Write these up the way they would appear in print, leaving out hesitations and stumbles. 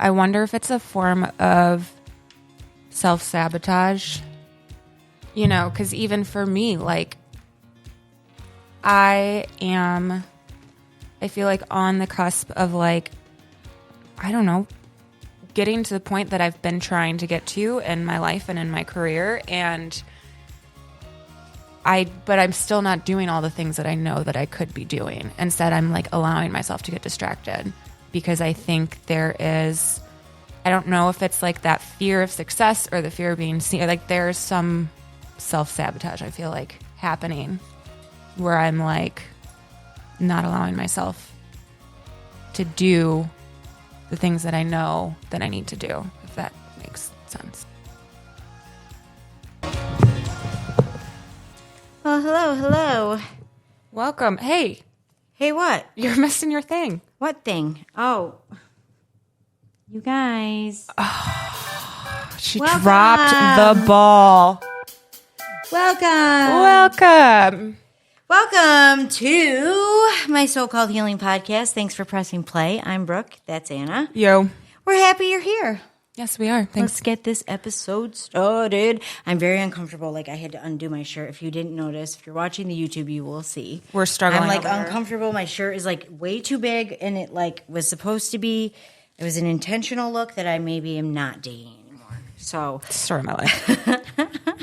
I wonder if it's a form of self-sabotage, you know, because even for me, like, I feel like on the cusp of, like, I don't know, getting to the point that I've been trying to get to in my life and in my career, but I'm still not doing all the things that I know that I could be doing. Instead, I'm like allowing myself to get distracted because I think there is, I don't know if it's like that fear of success or the fear of being seen. Like there's some self-sabotage, I feel like, happening where I'm like not allowing myself to do the things that I know that I need to do, if that makes sense. Well, hello. Welcome. Hey, what? you're missing your thing. What thing? Oh, you guys. She Welcome. dropped the ball. Welcome to my so-called healing podcast. Thanks for pressing play. I'm Brooke. That's Anna. Yo. We're happy you're here. Yes, we are. Thanks. Let's get this episode started. I'm very uncomfortable. Like, I had to undo my shirt. If you didn't notice, if you're watching the YouTube, you will see. We're struggling. I'm like over uncomfortable. My shirt is like way too big, and it like was supposed to be. It was an intentional look that I maybe am not dating anymore. So, story of my life.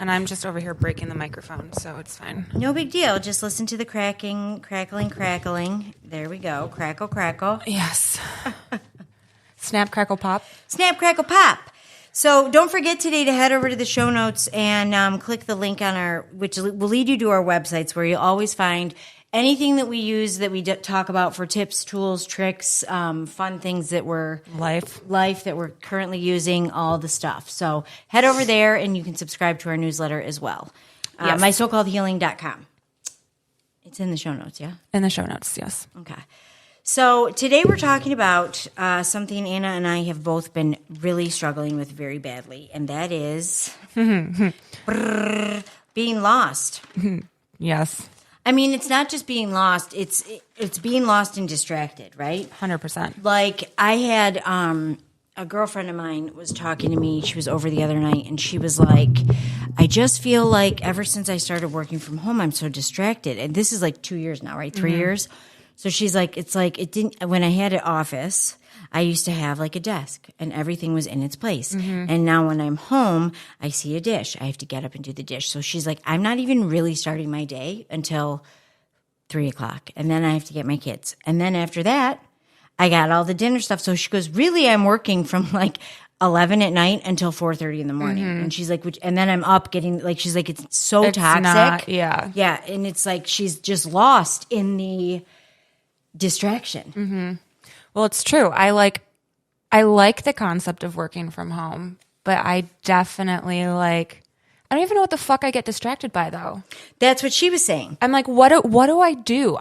And I'm just over here breaking the microphone, so it's fine. No big deal. Just listen to the cracking, crackling. There we go. Crackle, crackle. Yes. Snap, crackle, pop. Snap, crackle, pop. So don't forget today to head over to the show notes and click the link on our, which will lead you to our websites where you'll always find anything that we use that we talk about for tips, tools, tricks, fun things that we're life that we're currently using, all the stuff. So head over there and you can subscribe to our newsletter as well. Yes. MySoCalledHealing.com. It's in the show notes, yeah? In the show notes, yes. Okay. So today we're talking about something Anna and I have both been really struggling with very badly, and that is being lost. Yes. I mean, it's not just being lost; it's being lost and distracted, right? 100%. Like I had a girlfriend of mine was talking to me. She was over the other night, and she was like, "I just feel like ever since I started working from home, I'm so distracted." And this is like 2 years now, right? 3 years. So she's like, it's like it didn't. When I had an office, I used to have like a desk and everything was in its place. Mm-hmm. And now when I'm home, I see a dish. I have to get up and do the dish. So she's like, I'm not even really starting my day until 3:00. And then I have to get my kids. And then after that, I got all the dinner stuff. So she goes, really, I'm working from like 11 at night until 4:30 in the morning. Mm-hmm. And she's like, and then I'm up getting like, she's like, it's so toxic. Yeah. Yeah. And it's like, she's just lost in the distraction. Mm-hmm. Well, it's true. I like the concept of working from home, but I definitely I don't even know what the fuck I get distracted by though. That's what she was saying. I'm like, what do I do?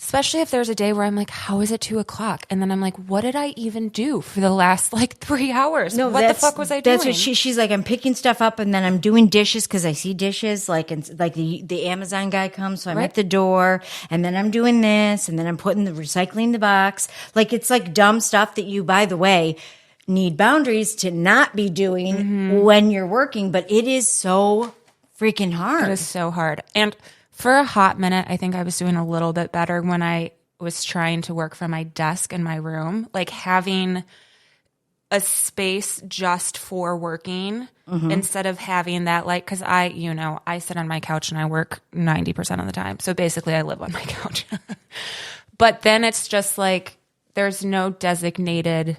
Especially if there's a day where I'm like, how is it 2:00? And then I'm like, what did I even do for the last 3 hours? No, what the fuck was I doing? That's what she's like, I'm picking stuff up and then I'm doing dishes because I see dishes and the Amazon guy comes. So I'm at the door and then I'm doing this and then I'm recycling the box. Like it's like dumb stuff that you, by the way, need boundaries to not be doing when you're working. But it is so freaking hard. It is so hard. And for a hot minute, I think I was doing a little bit better when I was trying to work from my desk in my room, like having a space just for working instead of having that, because I sit on my couch and I work 90% of the time. So basically I live on my couch. But then it's just like there's no designated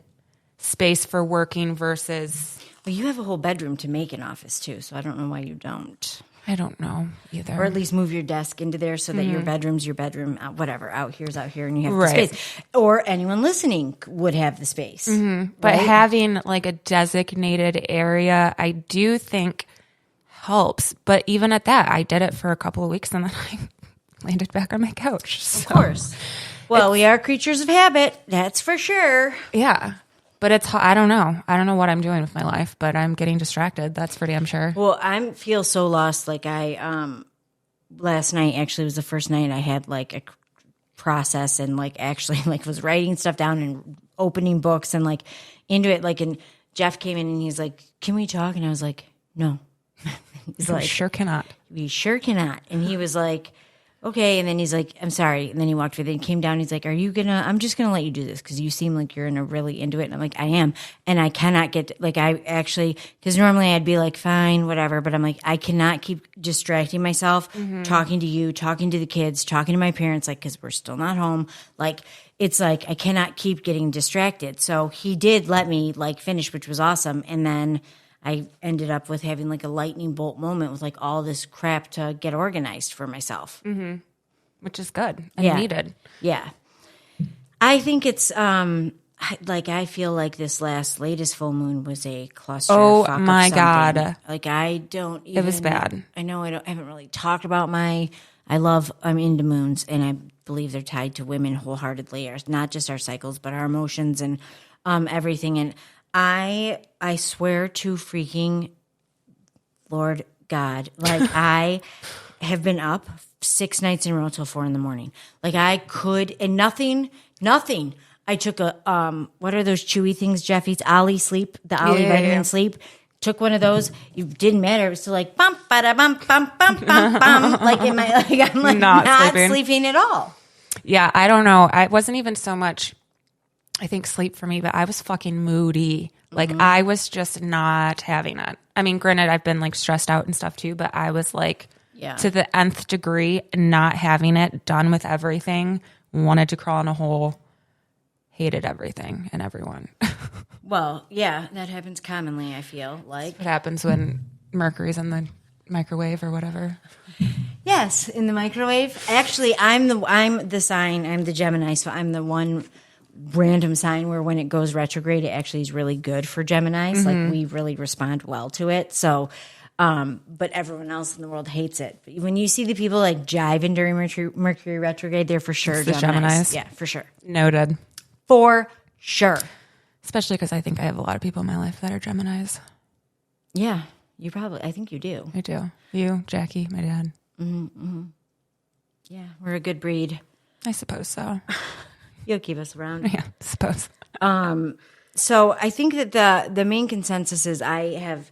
space for working versus... Well, you have a whole bedroom to make an office too, so I don't know why you don't. I don't know either. Or at least move your desk into there so that your bedroom's your bedroom, whatever, out here's out here, and you have the space. Or anyone listening would have the space. Mm-hmm. But having a designated area, I do think helps. But even at that, I did it for a couple of weeks and then I landed back on my couch. So. Of course. Well, we are creatures of habit, that's for sure. Yeah. But I don't know. I don't know what I'm doing with my life, but I'm getting distracted. That's for damn sure. Well, I feel so lost. Last night actually was the first night I had a process and actually was writing stuff down and opening books and into it. Like, and Jeff came in and he's like, "Can we talk?" And I was like, "No." He's We like, sure cannot. "We sure cannot." And he was like, "Okay." And then he's like, "I'm sorry." And then he walked away. Then he came down. He's like, I'm just going to let you do this because you seem like you're really into it. And I'm like, I am. And I cannot because normally I'd be like, fine, whatever. But I'm like, I cannot keep distracting myself, talking to you, talking to the kids, talking to my parents, like, because we're still not home. Like, it's like, I cannot keep getting distracted. So he did let me like finish, which was awesome. And then I ended up with having like a lightning bolt moment with like all this crap to get organized for myself. Mm-hmm. Which is good and needed. Yeah. I think it's I feel like this latest full moon was a cluster. Oh fuck my of God. Like I don't even, It was bad. I know I haven't really talked about I'm into moons and I believe they're tied to women wholeheartedly, not just our cycles, but our emotions and everything. And I swear to freaking Lord God, like I have been up 6 nights in a row till 4 a.m. Like I could, and nothing. I took a, what are those chewy things Jeff eats? Ollie Sleep, the Ollie vitamin sleep. Took one of those. It didn't matter. It was still like bum bada bum bum bum bum bum. Like I'm like not sleeping at all. Yeah, I don't know. I wasn't even so much. I think sleep for me, but I was fucking moody. Like I was just not having it. I mean, granted, I've been like stressed out and stuff too, but I was like to the nth degree, not having it, done with everything, wanted to crawl in a hole, hated everything and everyone. Well, yeah, that happens commonly, I feel like. What happens when Mercury's in the microwave or whatever? Yes, in the microwave. Actually, I'm the sign, I'm the Gemini, so I'm the one random sign where when it goes retrograde, it actually is really good for Geminis. Like we really respond well to it. So, but everyone else in the world hates it. But when you see the people like jiving during Mercury retrograde, they're for sure Geminis. Yeah, for sure. Noted. For sure. Especially because I think I have a lot of people in my life that are Geminis. Yeah, I think you do. I do. You, Jackie, my dad. Mm-hmm. Yeah, we're a good breed. I suppose so. You'll keep us around. Yeah, I suppose. So I think that the main consensus is I have,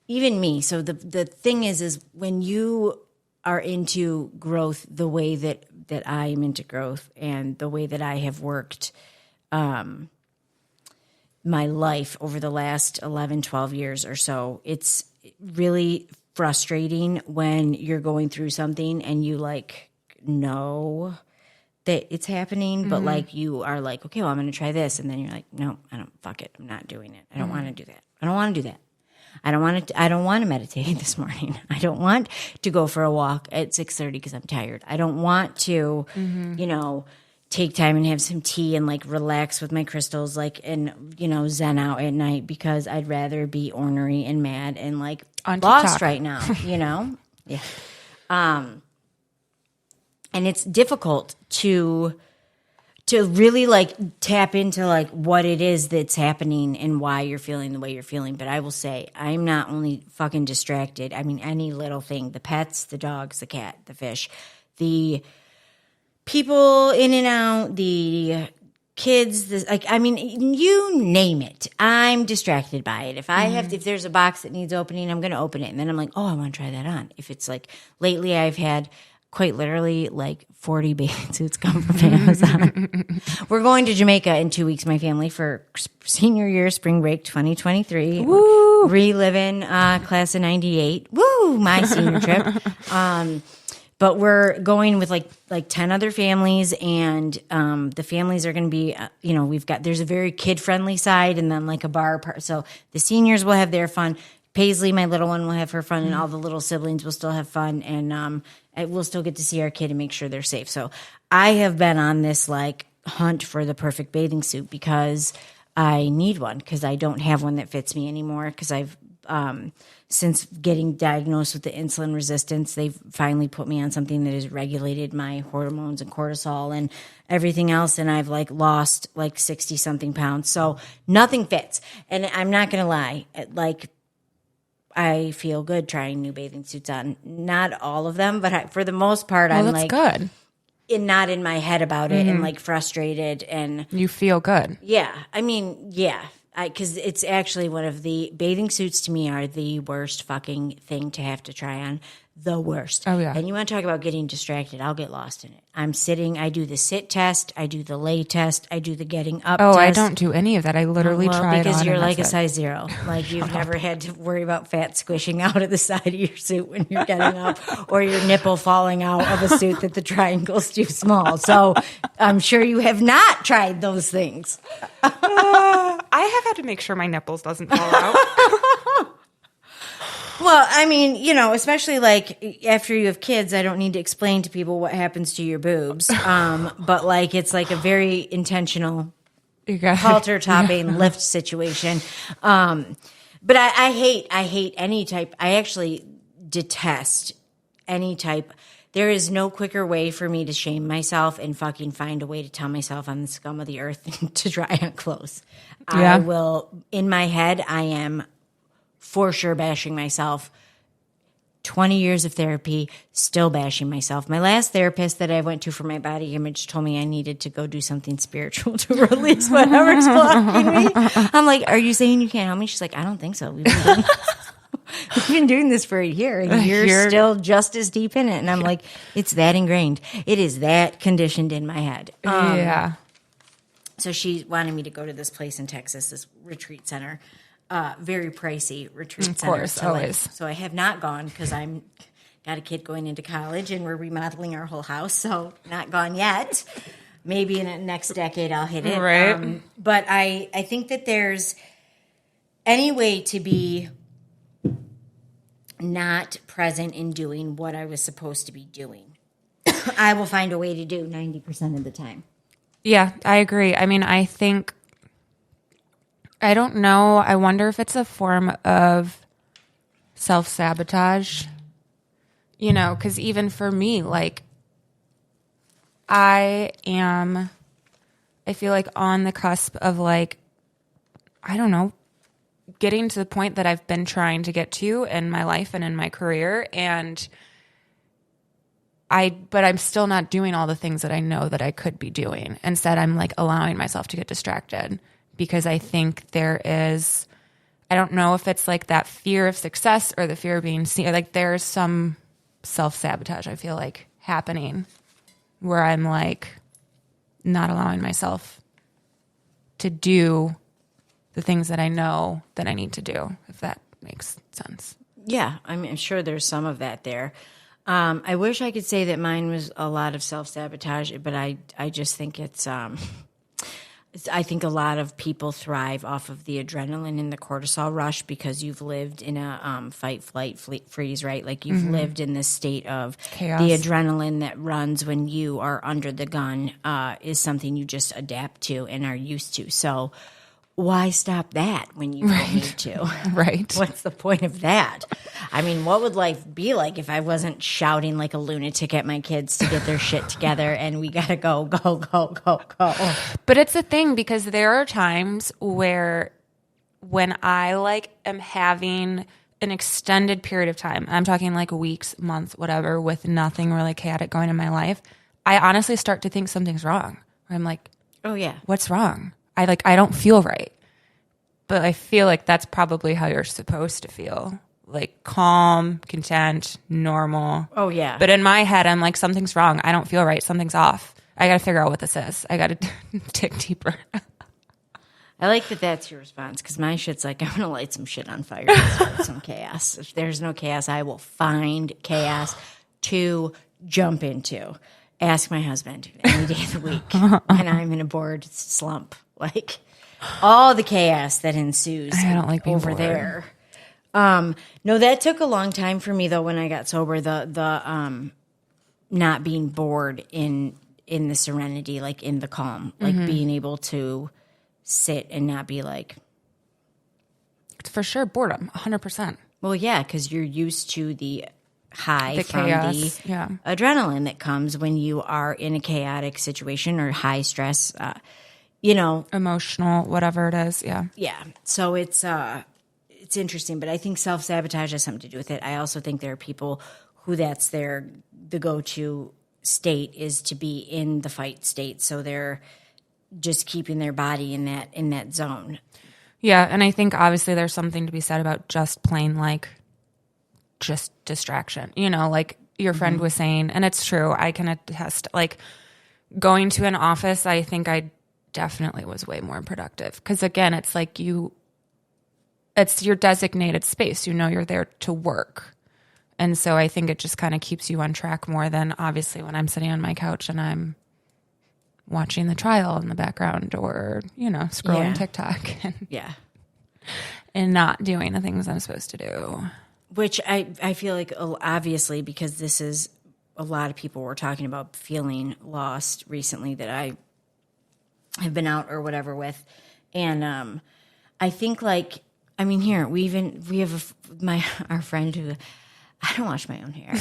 even me. So the thing is when you are into growth the way that I am into growth and the way that I have worked my life over the last 11, 12 years or so, it's really frustrating when you're going through something and you like know that it's happening, but like you are like, okay, well, I'm going to try this. And then you're like, no, fuck it. I'm not doing it. I don't want to do that. I don't want to do that. I don't want to meditate this morning. I don't want to go for a walk at 6:30 because I'm tired. I don't want to, take time and have some tea and like relax with my crystals, like, and, zen out at night because I'd rather be ornery and mad and like on lost TikTok right now, Yeah. And it's difficult to really like tap into like what it is that's happening and why you're feeling the way you're feeling. But I will say I'm not only fucking distracted. I mean, any little thing, the pets, the dogs, the cat, the fish, the people in and out, the kids, you name it. I'm distracted by it. If there's a box that needs opening, I'm going to open it. And then I'm like, oh, I want to try that on. If it's like lately I've had quite literally like 40 bathing suits come from Amazon. We're going to Jamaica in 2 weeks, my family, for senior year spring break 2023. Woo! Reliving class of 98. Woo! My senior trip. But we're going with like 10 other families, and the families are going to be, there's a very kid-friendly side and then like a bar part. So the seniors will have their fun. Paisley, my little one, will have her fun, and all the little siblings will still have fun, and we'll still get to see our kid and make sure they're safe. So I have been on this like hunt for the perfect bathing suit because I need one because I don't have one that fits me anymore because I've since getting diagnosed with the insulin resistance, they've finally put me on something that has regulated my hormones and cortisol and everything else. And I've like lost like 60 something pounds. So nothing fits. And I'm not going to lie. Like I feel good trying new bathing suits on. Not all of them, but for the most part, I'm like good. Not in my head about it and like frustrated and you feel good. Yeah. I mean, yeah. because it's actually one of the bathing suits to me are the worst fucking thing to have to try on. The worst. Oh, yeah. And you want to talk about getting distracted? I'll get lost in it. I'm sitting. I do the sit test. I do the lay test. I do the getting up Oh, test. I don't do any of that. I literally try it on. Because you're and like a that's it. size 0. Like you've never had to worry about fat squishing out of the side of your suit when you're getting up, or your nipple falling out of a suit that the triangle's too small. So I'm sure you have not tried those things. I have had to make sure my nipples doesn't fall out. Well, I mean, especially like after you have kids, I don't need to explain to people what happens to your boobs. But like it's like a very intentional halter topping lift situation. But I hate any type. I actually detest any type. There is no quicker way for me to shame myself and fucking find a way to tell myself I'm the scum of the earth than to try on clothes. Yeah. I will, in my head, I am for sure bashing myself. 20 years of therapy, still bashing myself. My last therapist that I went to for my body image told me I needed to go do something spiritual to release whatever's blocking me. I'm like, are you saying you can't help me? She's like, I don't think so. We've been doing this for a year, and you're still just as deep in it. And I'm like, it's that ingrained. It is that conditioned in my head. Yeah. So she wanted me to go to this place in Texas, this retreat center. Very pricey retreat center. Of course, So always. So I have not gone because I'm got a kid going into college and we're remodeling our whole house. So not gone yet. Maybe in the next decade I'll hit it. Right. But I think that there's any way to be not present in doing what I was supposed to be doing. I will find a way to do 90% of the time. Yeah, I agree. I mean, I don't know. I wonder if it's a form of self-sabotage, because even for me, like, I feel like on the cusp of, like, I don't know, getting to the point that I've been trying to get to in my life and in my career. But I'm still not doing all the things that I know that I could be doing. Instead, I'm like allowing myself to get distracted. Because I think I don't know if it's like that fear of success or the fear of being seen. Like there's some self-sabotage, I feel like, happening where I'm like not allowing myself to do the things that I know that I need to do, if that makes sense. Yeah, I'm sure there's some of that there. I wish I could say that mine was a lot of self-sabotage, but I just think I think a lot of people thrive off of the adrenaline and the cortisol rush because you've lived in a fight, flight, freeze, right? Like you've lived in this state of chaos. The adrenaline that runs when you are under the gun is something you just adapt to and are used to. So why stop that when you don't need to? Right. What's the point of that? I mean, what would life be like if I wasn't shouting like a lunatic at my kids to get their shit together and we gotta go, go, go, go, go? But it's a thing because there are times when I like am having an extended period of time, I'm talking like weeks, months, whatever, with nothing really chaotic going in my life, I honestly start to think something's wrong. I'm like, oh yeah, what's wrong? I don't feel right. But I feel like that's probably how you're supposed to feel. Like calm, content, normal. oh yeah. But in my head, I'm like, something's wrong. I don't feel right. Something's off. I got to figure out what this is. I got to dig deeper. I like that that's your response because my shit's like, I'm going to light some shit on fire and start some chaos. If there's no chaos, I will find chaos to jump into. Ask my husband any day of the week. And I'm in a bored slump. Like all the chaos that ensues I don't like being over bored. there. No, that took a long time for me though when I got sober. The not being bored in the serenity, like in the calm, like being able to sit and not be like, It's for sure boredom, 100%. well, yeah, because you're used to the high The from chaos, the yeah. adrenaline that comes when you are in a chaotic situation or high stress. You know, Emotional, whatever it is, yeah. yeah. So it's interesting, but I think self-sabotage has something to do with it. I also think there are people who the go-to state is to be in the fight state, so they're just keeping their body in that zone. Yeah, and I think obviously there's something to be said about just plain like just distraction. You know, like your friend was saying, and it's true, I can attest, like going to an office, I think I definitely was way more productive. Because again, it's like it's your designated space. You know you're there to work. And so I think it just kind of keeps you on track more than obviously when I'm sitting on my couch and I'm watching the trial in the background or, you know, scrolling TikTok and not doing the things I'm supposed to do. Which I feel like obviously because this is a lot of people were talking about feeling lost recently that I have been out or whatever with. And I think like, I mean, here we have our friend who I don't wash my own hair.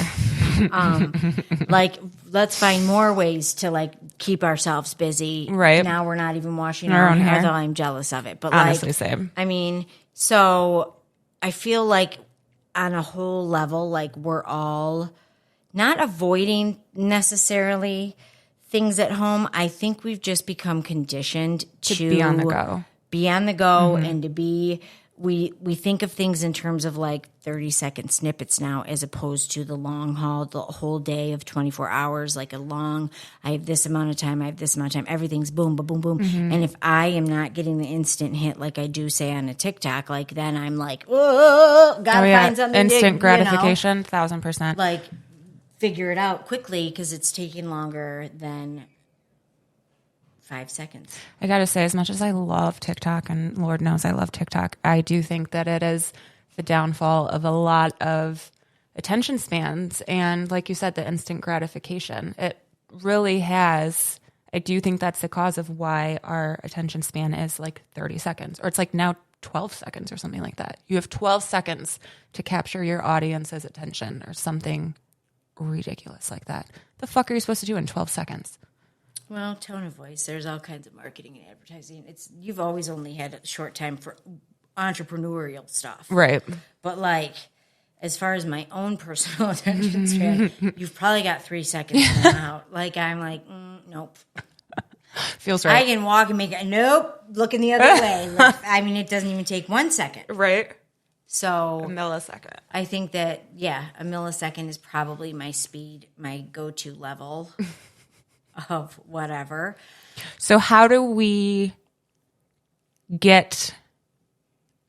Like, let's find more ways to like keep ourselves busy. Right now, we're not even washing our own hair. Although I'm jealous of it, but honestly, like, same. I mean, so I feel like on a whole level, like we're all not avoiding necessarily things at home. I think we've just become conditioned to be on the go. And to be. We think of things in terms of like 30-second snippets now as opposed to the long haul, the whole day of 24 hours, like I have this amount of time, everything's boom, boom, boom, boom. And if I am not getting the instant hit like I do say on a TikTok, like then I'm like, oh, gotta find something. Instant gratification, 1,000%. Like figure it out quickly because it's taking longer than 5 seconds. I got to say, as much as I love TikTok, and Lord knows I love TikTok, I do think that it is the downfall of a lot of attention spans. And like you said, the instant gratification. It really has. I do think that's the cause of why our attention span is like 30 seconds. Or it's like now 12 seconds or something like that. You have 12 seconds to capture your audience's attention or something ridiculous like that. The fuck are you supposed to do in 12 seconds? Well, tone of voice. There's all kinds of marketing and advertising. You've always only had a short time for entrepreneurial stuff, right? But like, as far as my own personal attention span, you've probably got 3 seconds out. Like I'm like, nope. Feels right. I can walk and make it. Nope. Looking the other way. Like, I mean, it doesn't even take 1 second, right? So a millisecond. I think that a millisecond is probably my speed, my go-to level. Of whatever. So how do we get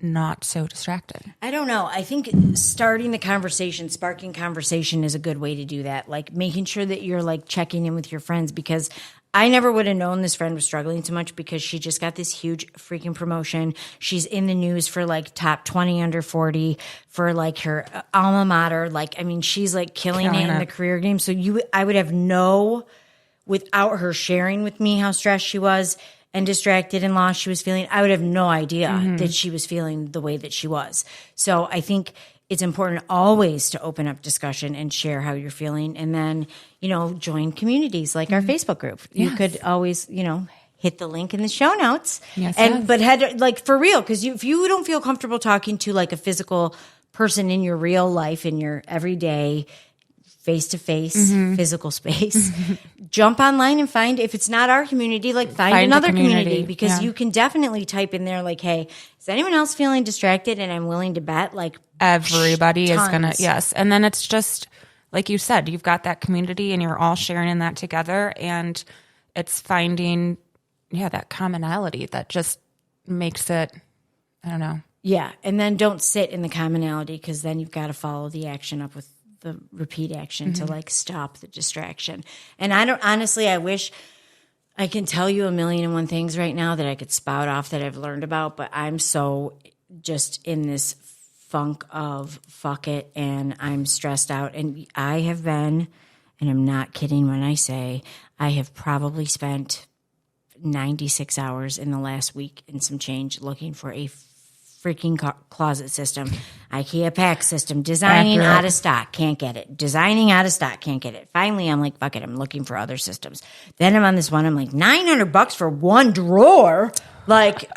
not so distracted? I don't know. I think starting the conversation, sparking conversation is a good way to do that. Like making sure that you're like checking in with your friends, because I never would have known this friend was struggling so much because she just got this huge freaking promotion. She's in the news for like top 20 under 40 for like her alma mater. Like, I mean, she's like killing it in the career game. So I would have without her sharing with me how stressed she was and distracted and lost she was feeling, I would have no idea that she was feeling the way that she was. So I think it's important always to open up discussion and share how you're feeling. And then, join communities like our Facebook group. Yes. You could always, hit the link in the show notes. Yes, but head like for real, because if you don't feel comfortable talking to like a physical person in your real life, in your everyday face-to-face physical space, jump online and find, if it's not our community, like find another community because you can definitely type in there like, hey, is anyone else feeling distracted? And I'm willing to bet like everybody is tons. gonna, yes. And then it's just like you said, you've got that community and you're all sharing in that together, and it's finding that commonality that just makes it, I don't know. Yeah. And then don't sit in the commonality, because then you've got to follow the action up with the repeat action to like stop the distraction. And I wish I can tell you 1,000,001 things right now that I could spout off that I've learned about, but I'm so just in this funk of fuck it and I'm stressed out. And I have been, and I'm not kidding when I say I have probably spent 96 hours in the last week and some change looking for a freaking closet system, IKEA pack system, designing out of stock, can't get it. Designing out of stock, can't get it. Finally, I'm like, fuck it, I'm looking for other systems. Then I'm on this one, I'm like, $900 for one drawer? Like,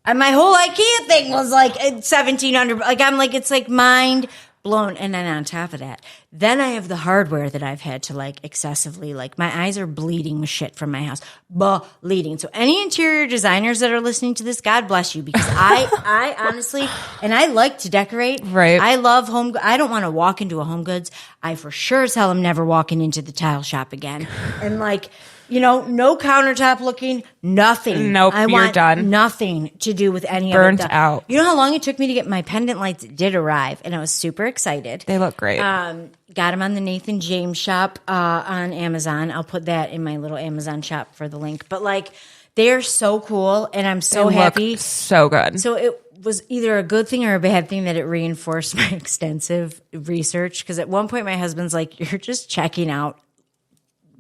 and my whole IKEA thing was like $1,700. Like, I'm like, it's like mind blown. And then on top of that, then I have the hardware that I've had to like excessively, like my eyes are bleeding with shit from my house, bleeding. So any interior designers that are listening to this, God bless you, because I honestly, and I like to decorate. Right. I love I don't want to walk into a Home Goods. I for sure as hell am never walking into the tile shop again. And like, you know, no countertop looking, nothing. Nope, I you're want done. nothing to do with any Burnt of it. out. You know how long it took me to get my pendant lights? It did arrive, and I was super excited. They look great. Got them on the Nathan James shop on Amazon. I'll put that in my little Amazon shop for the link. But like, they're so cool, and I'm so They happy. Look so good. So it was either a good thing or a bad thing that it reinforced my extensive research. Because at one point, my husband's like, "You're just checking out."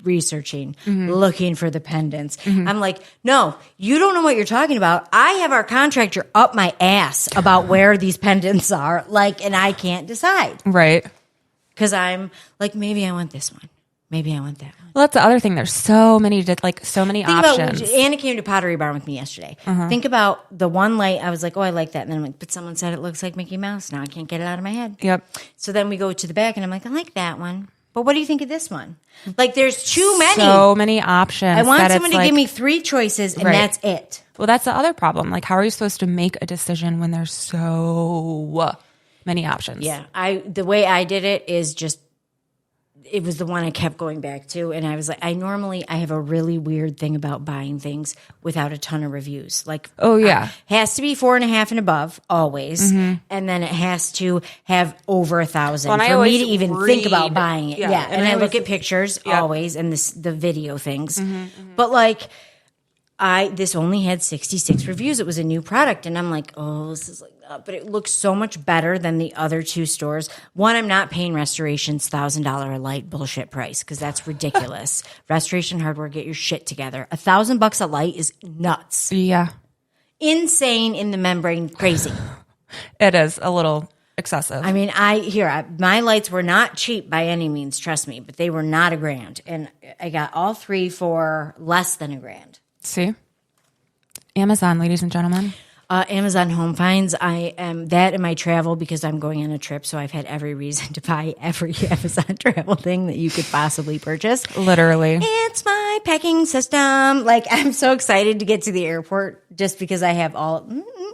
Researching, looking for the pendants. I'm like, no, you don't know what you're talking about. I have our contractor up my ass about where these pendants are, like, and I can't decide. Right. Because I'm like, maybe I want this one. Maybe I want that one. Well, that's the other thing. There's so many, so many Think options. about, Anna came to Pottery Barn with me yesterday. Think about the one light. I was like, oh, I like that. And then I'm like, but someone said it looks like Mickey Mouse. Now I can't get it out of my head. Yep. So then we go to the back and I'm like, I like that one. But what do you think of this one? Like, there's too many. So many options. I want someone to give me 3 choices, and that's it. Well, that's the other problem. Like, how are you supposed to make a decision when there's so many options? Yeah, the way I did it is just, it was the one I kept going back to, and I was like, I have a really weird thing about buying things without a ton of reviews. Like, oh yeah, has to be 4.5 and above always, and then it has to have over 1,000 for me to even think about buying it. Yeah, and I look at pictures always, and the video things, but like. This only had 66 reviews. It was a new product. And I'm like, oh, this is like that. But it looks so much better than the other 2 stores. One, I'm not paying Restoration's $1,000 a light bullshit price because that's ridiculous. Restoration Hardware, get your shit together. $1,000 a light is nuts. Yeah. Insane in the membrane, crazy. It is a little excessive. I mean, my lights were not cheap by any means, trust me, but they were not $1,000. And I got all 3 for less than $1,000. See? Amazon, ladies and gentlemen. Amazon Home Finds. I am that in my travel because I'm going on a trip, so I've had every reason to buy every Amazon travel thing that you could possibly purchase. Literally. It's my packing system. Like, I'm so excited to get to the airport just because I have all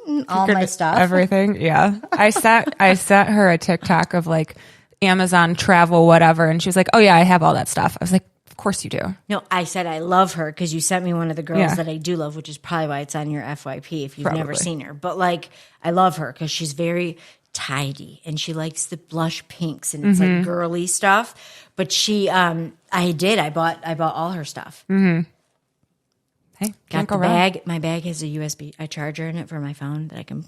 my stuff. Everything, yeah. I sent her a TikTok of like Amazon travel, whatever, and she was like, oh yeah, I have all that stuff. I was like, of course you do. No, I said I love her because you sent me one of the girls that I do love, which is probably why it's on your FYP if you've never seen her. But like, I love her because she's very tidy and she likes the blush pinks and it's like girly stuff. But she, I bought all her stuff. Mm-hmm. Hey, got the bag. My bag has a USB charger in it for my phone that I can.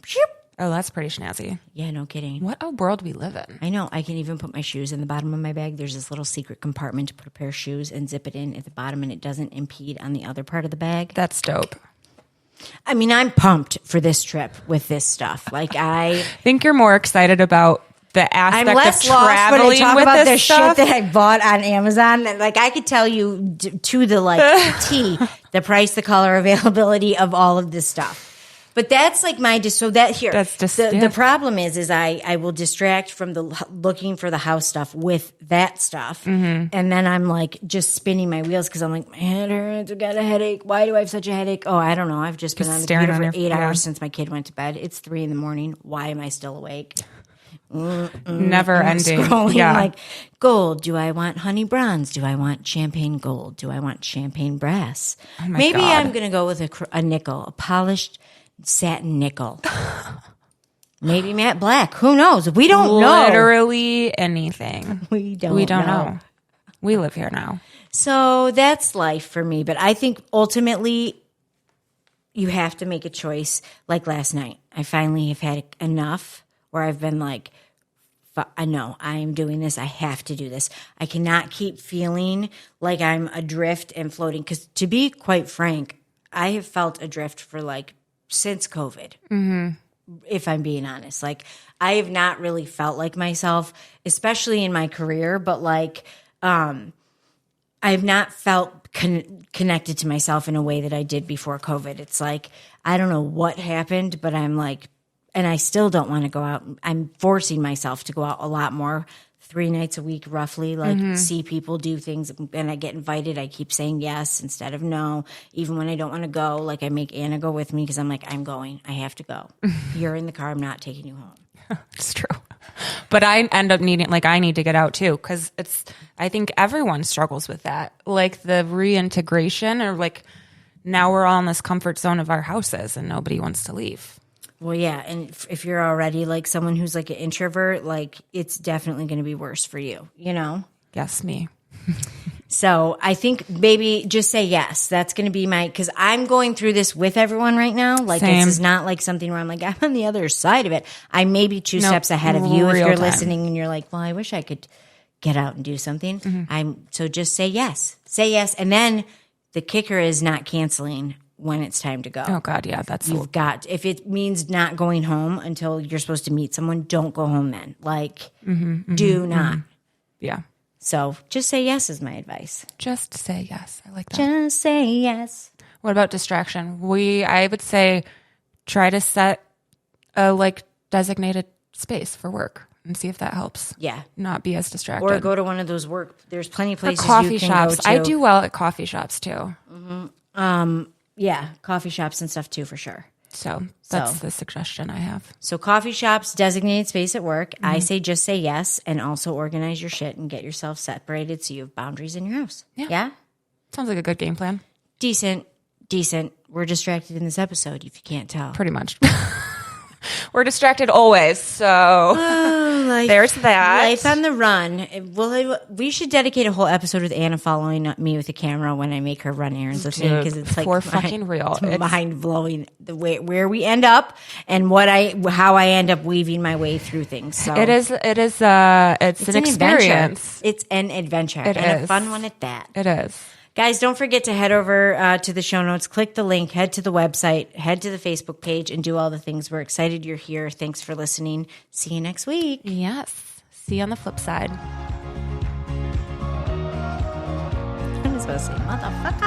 Oh, that's pretty snazzy. Yeah, no kidding. What a world we live in. I know. I can even put my shoes in the bottom of my bag. There's this little secret compartment to put a pair of shoes and zip it in at the bottom, and it doesn't impede on the other part of the bag. That's dope. I mean, I'm pumped for this trip with this stuff. Like, I think you're more excited about the aspect I'm less of traveling lost when I talk with about this the stuff. shit that I bought on Amazon. And like, I could tell you to the like T, the price, the color, availability of all of this stuff. But that's like That's just the problem is I will distract from the looking for the house stuff with that stuff, and then I'm like just spinning my wheels because I'm like, my head hurts, I got a headache. Why do I have such a headache? Oh, I don't know. I've just been on the computer for 8 hours since my kid went to bed. It's 3 a.m. Why am I still awake? Never ending. Scrolling like gold. Do I want honey bronze? Do I want champagne gold? Do I want champagne brass? Oh my Maybe God. I'm going to go with a nickel, a polished satin nickel. Maybe matte black. Who knows? We don't know. Literally anything. We don't know. We live here now. So that's life for me. But I think ultimately you have to make a choice. Like last night, I finally have had enough where I've been like, I know I am doing this. I have to do this. I cannot keep feeling like I'm adrift and floating. Because to be quite frank, I have felt adrift for like since COVID, if I'm being honest. Like, I have not really felt like myself, especially in my career, but like, I have not felt connected to myself in a way that I did before COVID. It's like, I don't know what happened, but I'm like, and I still don't want to go out. I'm forcing myself to go out a lot more, 3 nights a week, roughly, like see people, do things. And I get invited. I keep saying yes instead of no, even when I don't want to go. Like I make Anna go with me because I'm like, I'm going. I have to go. You're in the car. I'm not taking you home. It's true. But I end up needing, like, I need to get out too, because I think everyone struggles with that. Like the reintegration, or like now we're all in this comfort zone of our houses and nobody wants to leave. Well, yeah. And if you're already like someone who's like an introvert, like it's definitely going to be worse for you, you know? Yes, me. So I think maybe just say yes. That's going to be because I'm going through this with everyone right now. Like Same. This is not like something where I'm like, I'm on the other side of it. I may be 2 steps ahead of you if real you're time. listening and you're like, well, I wish I could get out and do something. So just say yes. Say yes. And then the kicker is not canceling when it's time to go. Oh God, yeah, that's You've got, if it means not going home until you're supposed to meet someone, don't go home then. Like, do not. yeah. So just say yes is my advice. Just say yes. I like that. Just say yes. What about distraction? I would say try to set a like designated space for work and see if that helps. Yeah. Not be as distracted. Or go to one of those there's plenty of places coffee you can shops. go to. I do well at coffee shops too. Yeah, coffee shops and stuff too, for sure. So that's the suggestion I have. So coffee shops, designated space at work. I say just say yes, and also organize your shit and get yourself separated so you have boundaries in your house. Yeah? Sounds like a good game plan. Decent. We're distracted in this episode, if you can't tell. Pretty much. We're distracted always, so there's that. Life on the run. We should dedicate a whole episode with Anna following me with a camera when I make her run errands with me, because it's like for fucking real. It's mind blowing the way where we end up and how I end up weaving my way through things. So it's an experience. It's an adventure. It and is. A fun one at that. It is. Guys, don't forget to head over to the show notes, click the link, head to the website, head to the Facebook page, and do all the things. We're excited you're here. Thanks for listening. See you next week. Yes. See you on the flip side. I was supposed to say, motherfucker.